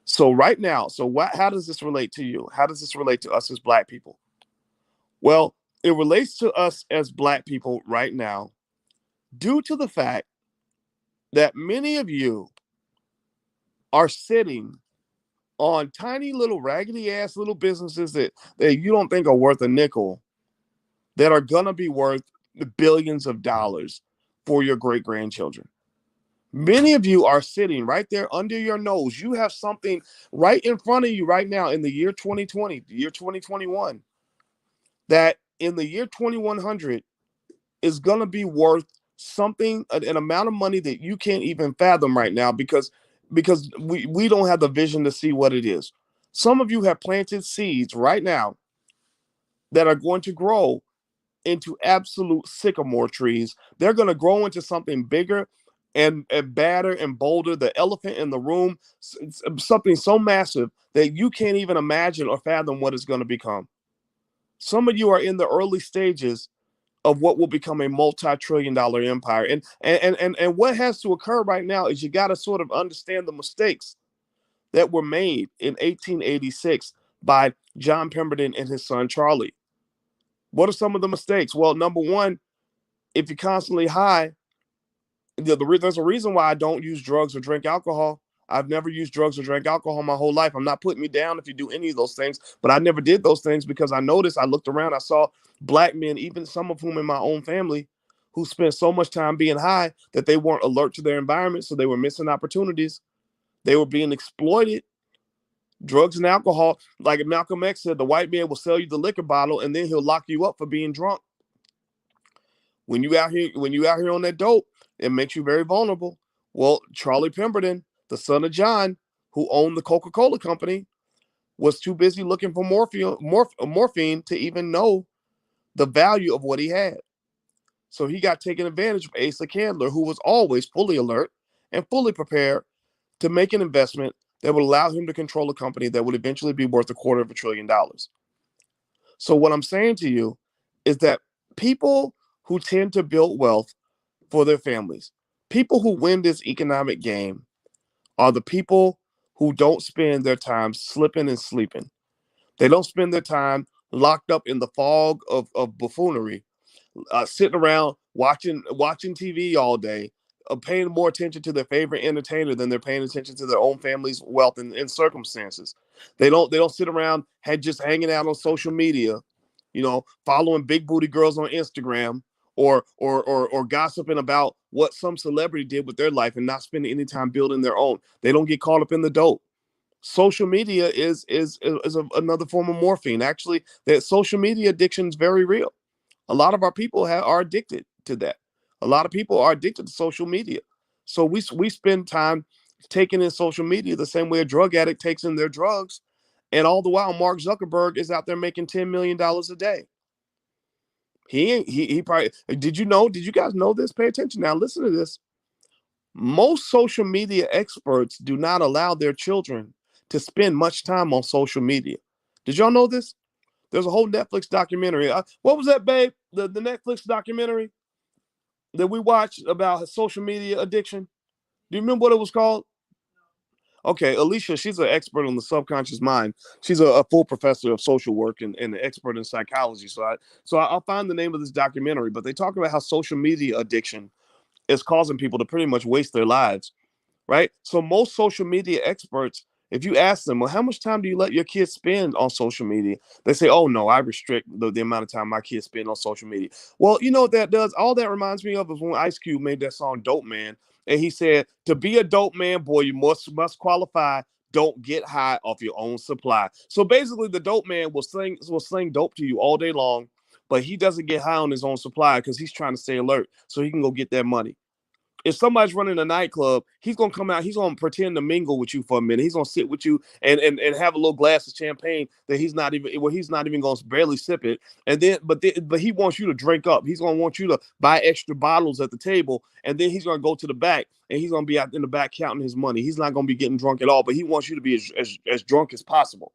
So right now, how does this relate to you? How does this relate to us as Black people? Well, it relates to us as Black people right now due to the fact that many of you are sitting on tiny little raggedy ass little businesses that you don't think are worth a nickel, that are going to be worth billions of dollars for your great grandchildren. Many of you are sitting right there under your nose. You have something right in front of you right now in the year 2020, the year 2021, that in the year 2100 is going to be worth something, an amount of money that you can't even fathom right now, because we don't have the vision to see what it is. Some of you have planted seeds right now that are going to grow into absolute sycamore trees. They're going to grow into something bigger and badder and bolder, the elephant in the room, something so massive that you can't even imagine or fathom what it's going to become. Some of you are in the early stages of what will become a multi-trillion-dollar empire. And what has to occur right now is you got to sort of understand the mistakes that were made in 1886 by John Pemberton and his son Charlie. What are some of the mistakes? Well, number one, if you're constantly high, there's a reason why I don't use drugs or drink alcohol. I've never used drugs or drank alcohol my whole life. I'm not putting me down if you do any of those things, but I never did those things because I looked around, I saw Black men, even some of whom in my own family, who spent so much time being high that they weren't alert to their environment, so they were missing opportunities. They were being exploited. Drugs and alcohol, like Malcolm X said, the white man will sell you the liquor bottle and then he'll lock you up for being drunk. When you out here on that dope, it makes you very vulnerable. Well, Charlie Pemberton, the son of John, who owned the Coca Cola company, was too busy looking for morphine to even know the value of what he had. So he got taken advantage of Asa Candler, who was always fully alert and fully prepared to make an investment that would allow him to control a company that would eventually be worth $250 billion. So what I'm saying to you is that people who tend to build wealth for their families, people who win this economic game, are the people who don't spend their time slipping and sleeping. They don't spend their time locked up in the fog of buffoonery, sitting around watching TV all day, paying more attention to their favorite entertainer than they're paying attention to their own family's wealth and circumstances. They don't sit around just hanging out on social media, following big booty girls on Instagram, or gossiping about what some celebrity did with their life and not spending any time building their own. They don't get caught up in the dope. Social media is another form of morphine. Actually, that social media addiction is very real. A lot of our people are addicted to that. A lot of people are addicted to social media. So we spend time taking in social media the same way a drug addict takes in their drugs. And all the while, Mark Zuckerberg is out there making $10 million a day. He probably, did you guys know this? Pay attention now. Listen to this. Most social media experts do not allow their children to spend much time on social media. Did y'all know this? There's a whole Netflix documentary. What was that, babe? The Netflix documentary that we watched about social media addiction. Do you remember what it was called? Okay, Alicia, she's an expert on the subconscious mind. She's a full professor of social work and an expert in psychology. So I'll find the name of this documentary. But they talk about how social media addiction is causing people to pretty much waste their lives, right? So most social media experts, if you ask them, well, how much time do you let your kids spend on social media? They say, oh, no, I restrict the amount of time my kids spend on social media. Well, you know what that does? All that reminds me of is when Ice Cube made that song Dope Man. And he said, to be a dope man, boy, you must qualify. Don't get high off your own supply. So basically, the dope man will sling dope to you all day long, but he doesn't get high on his own supply because he's trying to stay alert so he can go get that money. If somebody's running a nightclub, he's gonna come out, he's gonna pretend to mingle with you for a minute. He's gonna sit with you and have a little glass of champagne that he's not even gonna barely sip it. And then but he wants you to drink up. He's gonna want you to buy extra bottles at the table, and then he's gonna go to the back and he's gonna be out in the back counting his money. He's not gonna be getting drunk at all, but he wants you to be as drunk as possible.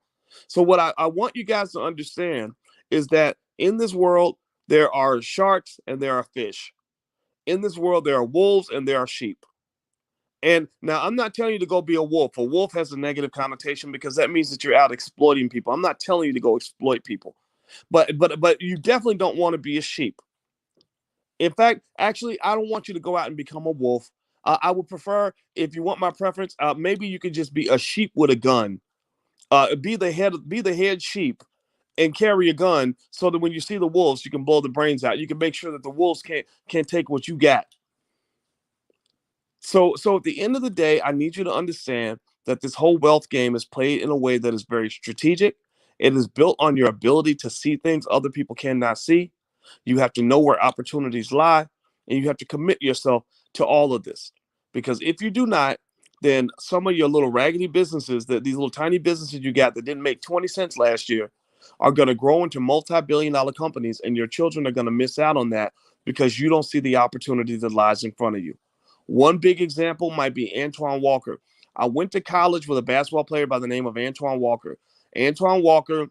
So what I want you guys to understand is that In this world, there are sharks and there are fish. In this world, there are wolves and there are sheep. And now I'm not telling you to go be a wolf. A wolf has a negative connotation because that means that you're out exploiting people. I'm not telling you to go exploit people. But you definitely don't want to be a sheep. In fact, actually, I don't want you to go out and become a wolf. I would prefer, if you want my preference, maybe you could just be a sheep with a gun. Be the head sheep, and carry a gun so that when you see the wolves, you can blow the brains out. You can make sure that the wolves can't take what you got. So at the end of the day, I need you to understand that this whole wealth game is played in a way that is very strategic. It is built on your ability to see things other people cannot see. You have to know where opportunities lie, and you have to commit yourself to all of this. Because if you do not, then some of your little raggedy businesses, that these little tiny businesses you got that didn't make 20 cents last year, are going to grow into multi-billion-dollar companies, and your children are going to miss out on that because you don't see the opportunity that lies in front of you. One big example might be Antoine Walker. I went to college with a basketball player by the name of Antoine Walker. Antoine Walker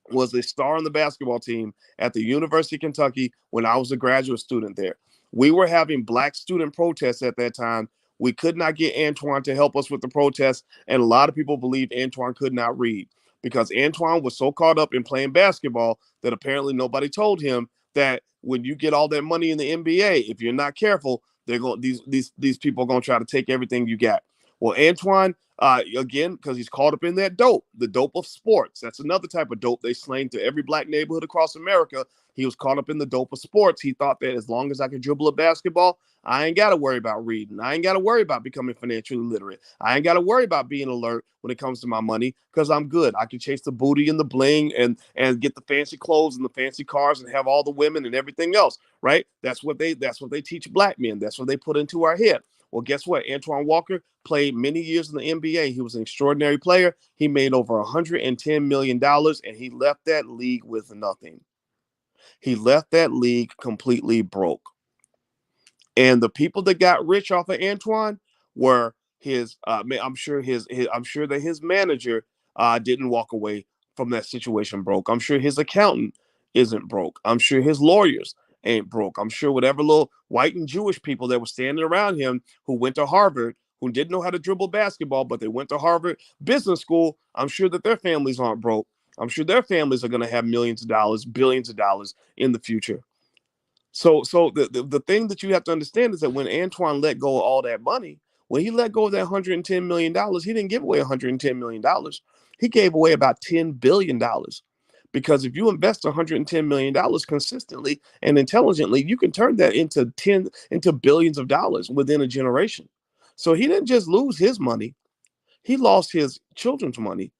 was a star on the basketball team at the University of Kentucky when I was a graduate student there. We were having black student protests at that time. We could not get Antoine to help us with the protests, and a lot of people believed Antoine could not read because Antoine was so caught up in playing basketball that apparently nobody told him that when you get all that money in the NBA, if you're not careful, they're going these people are going to try to take everything you got. Well, Antoine, again, because he's caught up in that dope, the dope of sports. That's another type of dope they slang to every black neighborhood across America. He was caught up in the dope of sports. He thought that as long as I could dribble a basketball, I ain't got to worry about reading. I ain't got to worry about becoming financially literate. I ain't got to worry about being alert when it comes to my money because I'm good. I can chase the booty and the bling and get the fancy clothes and the fancy cars and have all the women and everything else, right? That's what they teach black men. That's what they put into our head. Well, guess what? Antoine Walker played many years in the NBA. He was an extraordinary player. He made over $110 million, and he left that league with nothing. He left that league completely broke. And the people that got rich off of Antoine were his. I'm sure that his manager didn't walk away from that situation broke. I'm sure his accountant isn't broke. I'm sure his lawyers ain't broke. I'm sure whatever little white and Jewish people that were standing around him who went to Harvard, who didn't know how to dribble basketball, but they went to Harvard Business School. I'm sure that their families aren't broke. I'm sure their families are going to have millions of dollars, billions of dollars in the future. So the thing that you have to understand is that when Antoine let go of all that money, when he let go of that $110 million, he didn't give away $110 million. He gave away about $10 billion. Because if you invest $110 million consistently and intelligently, you can turn that into billions of dollars within a generation. So he didn't just lose his money; he lost his children's money.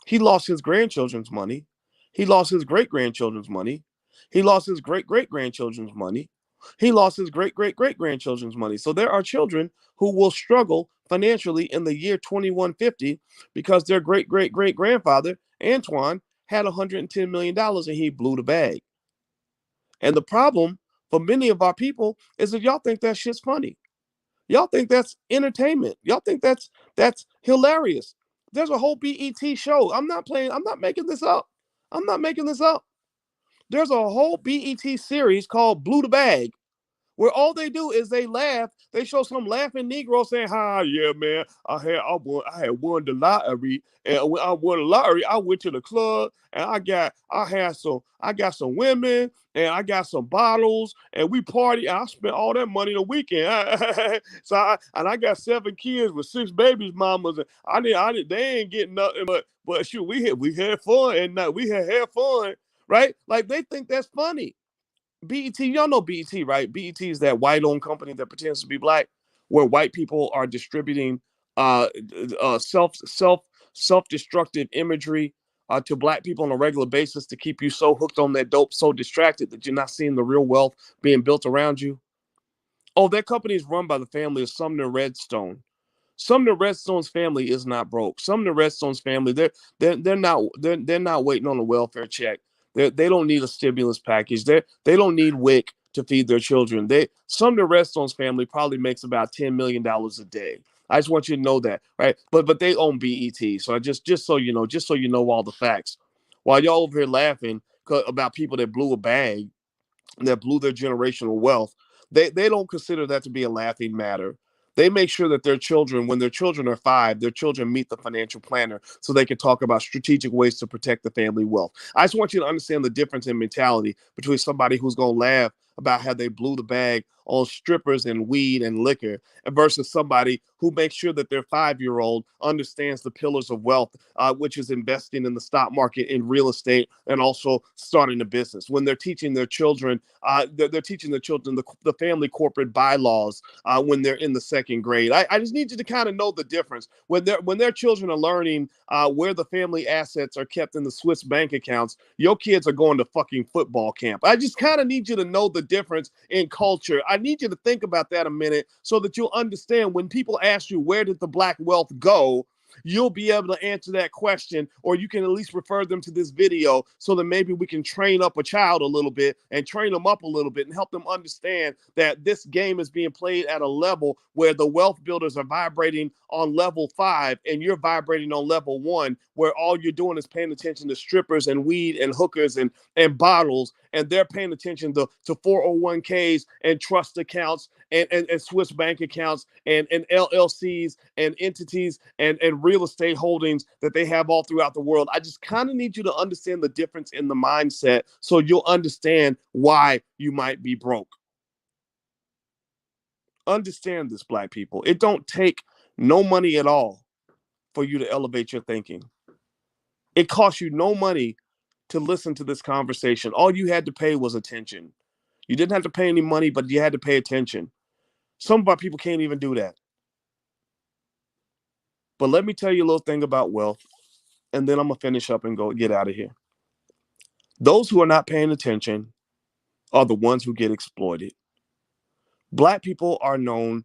He lost his grandchildren's money. He lost his great grandchildren's money. He lost his great great grandchildren's money. He lost his great great great grandchildren's money. So there are children who will struggle financially in the year 2150 because their great great great grandfather, Antoine, had $110 million and he blew the bag. And the problem for many of our people is that y'all think that shit's funny. Y'all think that's entertainment. Y'all think that's hilarious. There's a whole BET show. I'm not playing. I'm not making this up. I'm not making this up. There's a whole BET series called Blew the Bag where all they do is they laugh. They show some laughing Negro saying, "Hi, yeah, man, I had won the lottery, and when I won the lottery, I went to the club and I got some women and I got some bottles and we party. And I spent all that money the weekend. And I got 7 kids with 6 babies, mamas. And they ain't getting nothing, but shoot, we had fun and we had fun, right? Like they think that's funny. BET, y'all know BET, right? BET is that white-owned company that pretends to be black, where white people are distributing uh, self-destructive imagery to black people on a regular basis to keep you so hooked on that dope, so distracted that you're not seeing the real wealth being built around you. Oh, that company is run by the family of Sumner Redstone. Sumner Redstone's family is not broke. Sumner Redstone's family, they're not waiting on a welfare check. They don't need a stimulus package. They don't need WIC to feed their children. Sumner Redstone's family probably makes about $10 million a day. I just want you to know that, right? But they own BET. So just so you know all the facts. While y'all over here laughing, about people that blew a bag, that blew their generational wealth, they don't consider that to be a laughing matter. They make sure that their children, when their children are 5, their children meet the financial planner so they can talk about strategic ways to protect the family wealth. I just want you to understand the difference in mentality between somebody who's going to laugh about how they blew the bag on strippers and weed and liquor versus somebody who makes sure that their 5-year-old understands the pillars of wealth, which is investing in the stock market, in real estate, and also starting a business. When they're teaching their children, they're teaching their children the family corporate bylaws when they're in the second grade. I just need you to kind of know the difference when their children are learning where the family assets are kept in the Swiss bank accounts. Your kids are going to fucking football camp. I just kind of need you to know the difference in culture. I need you to think about that a minute so that you'll understand when people ask you, where did the black wealth go? You'll be able to answer that question, or you can at least refer them to this video so that maybe we can train up a child a little bit and train them up a little bit and help them understand that this game is being played at a level where the wealth builders are vibrating on level 5 and you're vibrating on level 1, where all you're doing is paying attention to strippers and weed and hookers and bottles, and they're paying attention to 401ks and trust accounts and Swiss bank accounts and LLCs and entities and real estate holdings that they have all throughout the world. I just kind of need you to understand the difference in the mindset so you'll understand why you might be broke. Understand this, black people. It don't take no money at all for you to elevate your thinking. It costs you no money to listen to this conversation. All you had to pay was attention. You didn't have to pay any money, but you had to pay attention. Some of our people can't even do that. But let me tell you a little thing about wealth, and then I'm going to finish up and go get out of here. Those who are not paying attention are the ones who get exploited. Black people are known,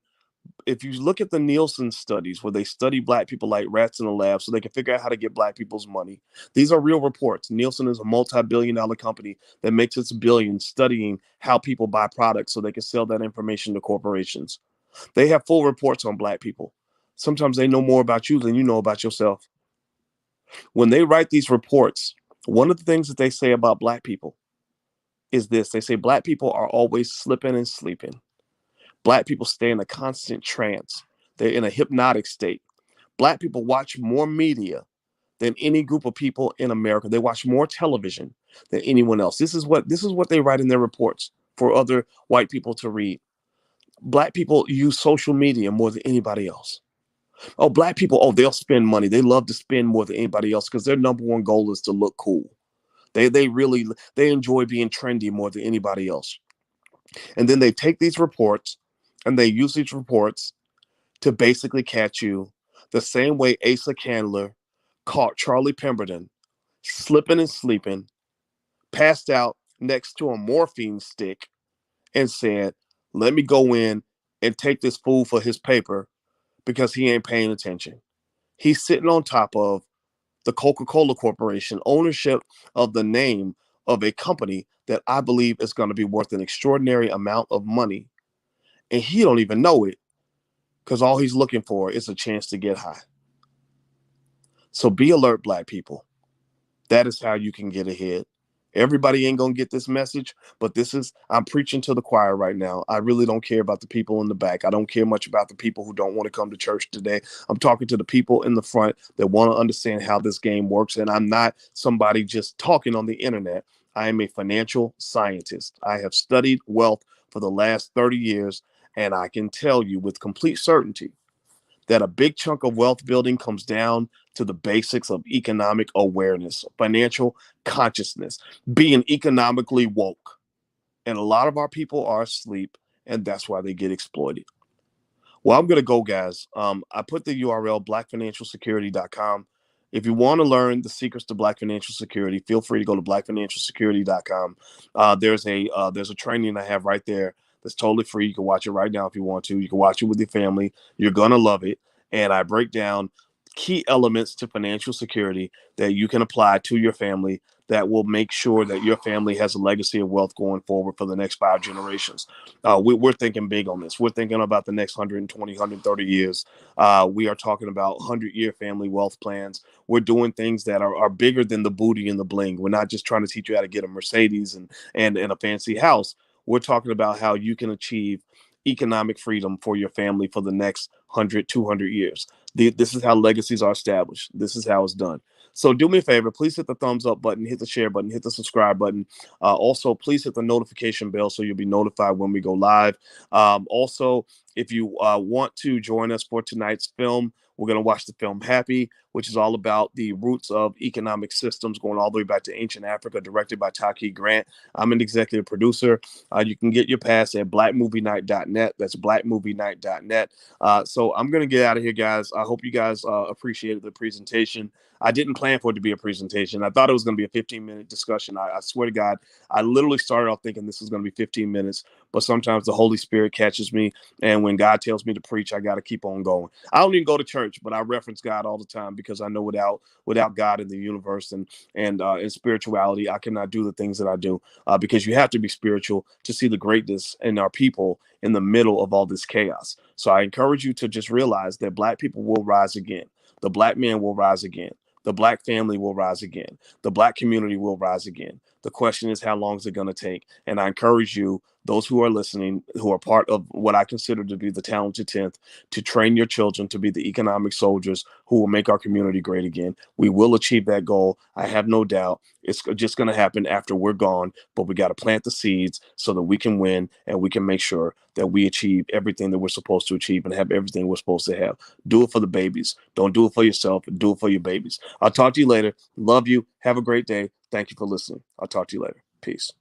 if you look at the Nielsen studies where they study black people like rats in a lab so they can figure out how to get black people's money. These are real reports. Nielsen is a multi-billion-dollar company that makes its billions studying how people buy products so they can sell that information to corporations. They have full reports on black people. Sometimes they know more about you than you know about yourself. When they write these reports, one of the things that they say about black people is this. They say black people are always slipping and sleeping. Black people stay in a constant trance. They're in a hypnotic state. Black people watch more media than any group of people in America. They watch more television than anyone else. This is what they write in their reports for other white people to read. Black people use social media more than anybody else. Oh, black people, they'll spend money. They love to spend more than anybody else because their number one goal is to look cool. They enjoy being trendy more than anybody else. And then they take these reports and they use these reports to basically catch you the same way Asa Candler caught Charlie Pemberton slipping and sleeping, passed out next to a morphine stick, and said, let me go in and take this fool for his paper because he ain't paying attention. He's sitting on top of the Coca Cola Corporation, ownership of the name of a company that I believe is going to be worth an extraordinary amount of money. And he don't even know it because all he's looking for is a chance to get high. So be alert, black people. That is how you can get ahead. Everybody ain't going to get this message, but I'm preaching to the choir right now. I really don't care about the people in the back. I don't care much about the people who don't want to come to church today. I'm talking to the people in the front that want to understand how this game works. And I'm not somebody just talking on the internet. I am a financial scientist. I have studied wealth for the last 30 years, and I can tell you with complete certainty that a big chunk of wealth building comes down to the basics of economic awareness, financial consciousness, being economically woke. And a lot of our people are asleep, and that's why they get exploited. Well, I'm going to go, guys. I put the URL blackfinancialsecurity.com. If you want to learn the secrets to Black financial security, feel free to go to blackfinancialsecurity.com. There's a training I have right there that's totally free. You can watch it right now if you want to. You can watch it with your family. You're going to love it. And I break down key elements to financial security that you can apply to your family that will make sure that your family has a legacy of wealth going forward for the next 5 generations. We're thinking big on this. We're thinking about the next 120, 130 years. We are talking about 100-year family wealth plans. We're doing things that are bigger than the booty and the bling. We're not just trying to teach you how to get a Mercedes and a fancy house. We're talking about how you can achieve economic freedom for your family for the next 100, 200 years. This is how legacies are established. This is how it's done. So do me a favor, please hit the thumbs up button, hit the share button, hit the subscribe button. Also, please hit the notification bell so you'll be notified when we go live. Also, if you want to join us for tonight's film, we're going to watch the film Happy, which is all about the roots of economic systems going all the way back to ancient Africa, directed by Taki Grant. I'm an executive producer. You can get your pass at blackmovienight.net. That's blackmovienight.net. So I'm going to get out of here, guys. I hope you guys appreciated the presentation. I didn't plan for it to be a presentation. I thought it was going to be a 15-minute discussion. I swear to God, I literally started off thinking this was going to be 15 minutes, but sometimes the Holy Spirit catches me, and when God tells me to preach, I got to keep on going. I don't even go to church, but I reference God all the time because I know without God in the universe and in spirituality, I cannot do the things that I do because you have to be spiritual to see the greatness in our people in the middle of all this chaos. So I encourage you to just realize that Black people will rise again. The Black man will rise again. The Black family will rise again. The Black community will rise again. The question is, how long is it going to take? And I encourage you, those who are listening, who are part of what I consider to be the talented 10th, to train your children to be the economic soldiers who will make our community great again. We will achieve that goal. I have no doubt. It's just going to happen after we're gone, but we got to plant the seeds so that we can win and we can make sure that we achieve everything that we're supposed to achieve and have everything we're supposed to have. Do it for the babies. Don't do it for yourself. Do it for your babies. I'll talk to you later. Love you. Have a great day. Thank you for listening. I'll talk to you later. Peace.